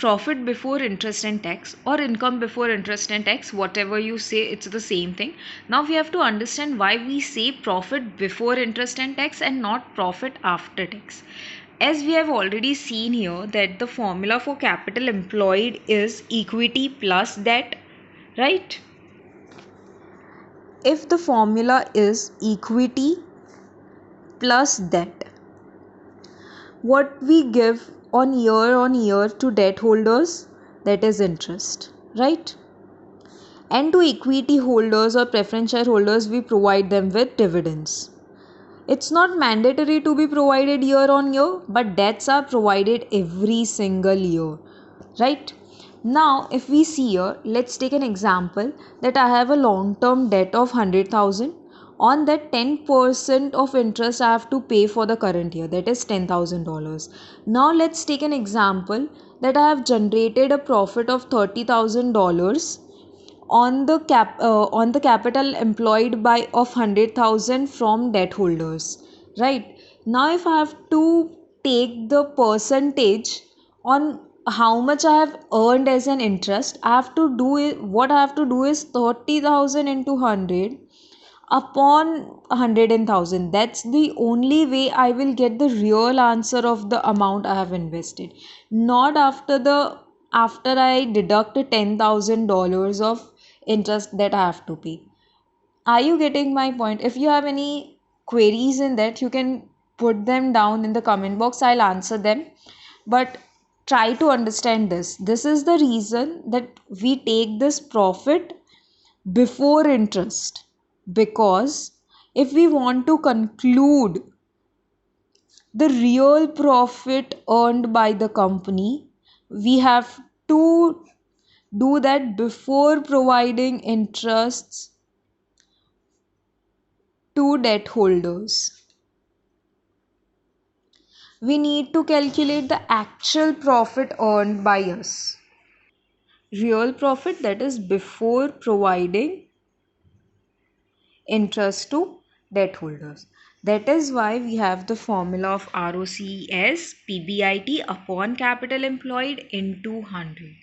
profit before interest and tax, or income before interest and tax, whatever you say, it's the same thing. Now we have to understand why we say profit before interest and tax and not profit after tax. As we have already seen here that the formula for capital employed is equity plus debt, right? If the formula is equity plus debt, what we give on year to debt holders, that is interest, right? And to equity holders or preference shareholders, we provide them with dividends. It's not mandatory to be provided year on year, but debts are provided every single year, right? Now, if we see here, let's take an example that I have a long-term debt of 100,000. On that, 10% of interest I have to pay for the current year, that is $10,000. Now, let's take an example that I have generated a profit of $30,000 on the capital employed by of 100,000 from debt holders, right? Now, if I have to take the percentage on how much I have earned as an interest, I have to do it. What I have to do is 30,000 into 100 upon 100,000. That's the only way I will get the real answer of the amount I have invested, not after I deduct $10,000 of interest that I have to pay. Are you getting my point? If you have any queries in that, you can put them down in the comment box. I'll answer them. But try to understand this. This is the reason that we take this profit before interest, because if we want to conclude the real profit earned by the company, we have to do that before providing interests to debt holders. We need to calculate the actual profit earned by us. Real profit, that is before providing interest to debt holders. That is why we have the formula of ROCE as PBIT upon capital employed into 100.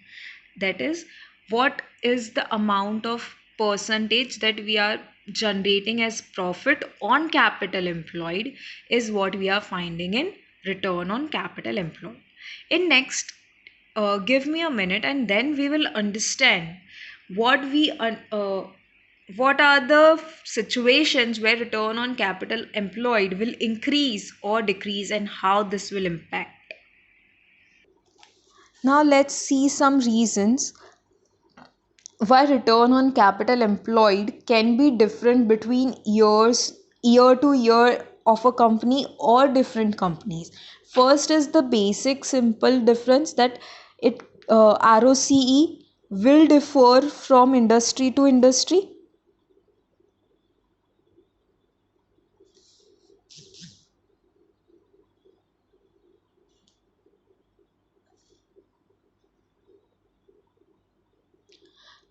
That is, what is the amount of percentage that we are generating as profit on capital employed is what we are finding in return on capital employed. In next, give me a minute and then we will understand what we what are the situations where return on capital employed will increase or decrease and how this will impact. Now let's see some reasons why return on capital employed can be different between year to year of a company or different companies. First is the basic simple difference that it ROCE will differ from industry to industry.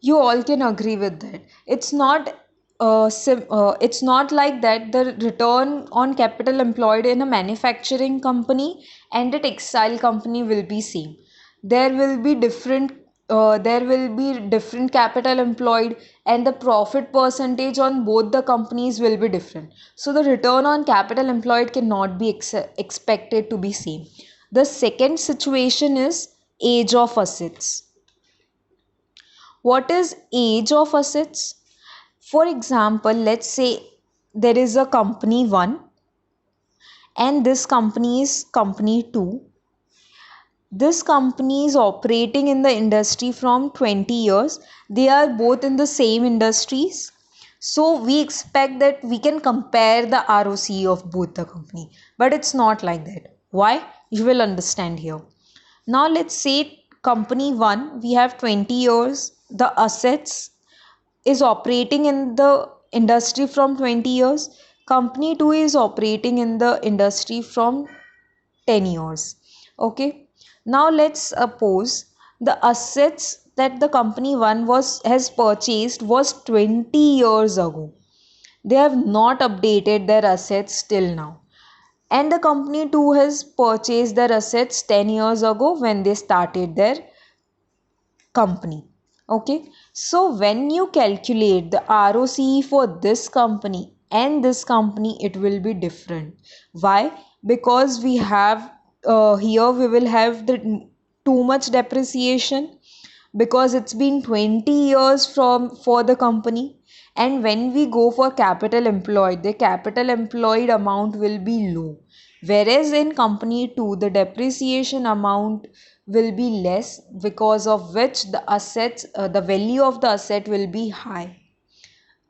You all can agree with that. It's not like that the return on capital employed in a manufacturing company and a textile company will be same. There will be different capital employed, and the profit percentage on both the companies will be different. So the return on capital employed cannot be expected to be same. The second situation is age of assets. What is age of assets? For example, let's say there is a company 1 and this company is company 2. This company is operating in the industry from 20 years. They are both in the same industries. So we expect that we can compare the ROCE of both the company. But it's not like that. Why? You will understand here. Now let's say company 1, we have 20 years. The assets is operating in the industry from 20 years. Company 2 is operating in the industry from 10 years. Okay. Now let's suppose the assets that the company 1 has purchased was 20 years ago. They have not updated their assets till now. And the company 2 has purchased their assets 10 years ago when they started their company. Okay, so when you calculate the ROCE for this company and this company, it will be different. Why? Because we have here we will have the too much depreciation, because it's been 20 years from for the company. And when we go for capital employed, the capital employed amount will be low, whereas in company 2 the depreciation amount will be less, because of which the value of the asset will be high.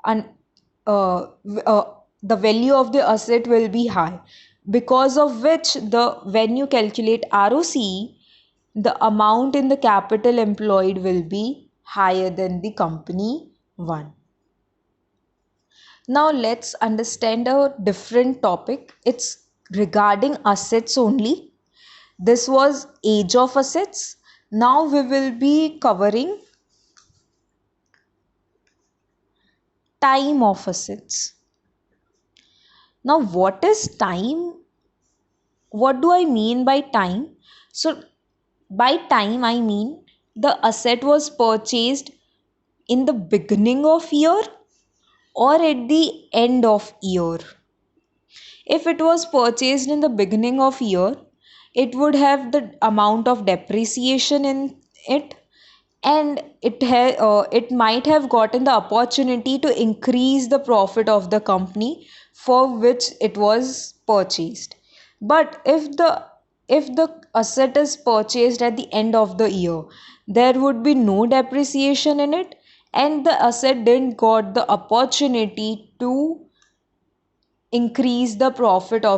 And the value of the asset will be high, because of which the when you calculate ROCE, the amount in the capital employed will be higher than the company 1. Now let's understand a different topic. It's regarding assets only. This was age of assets. Now we will be covering time of assets. Now what is time? What do I mean by time? So by time I mean the asset was purchased in the beginning of year or at the end of year. If it was purchased in the beginning of year, it would have the amount of depreciation in it, and it might have gotten the opportunity to increase the profit of the company for which it was purchased. But if the asset is purchased at the end of the year, there would be no depreciation in it, and the asset didn't got the opportunity to increase the profit of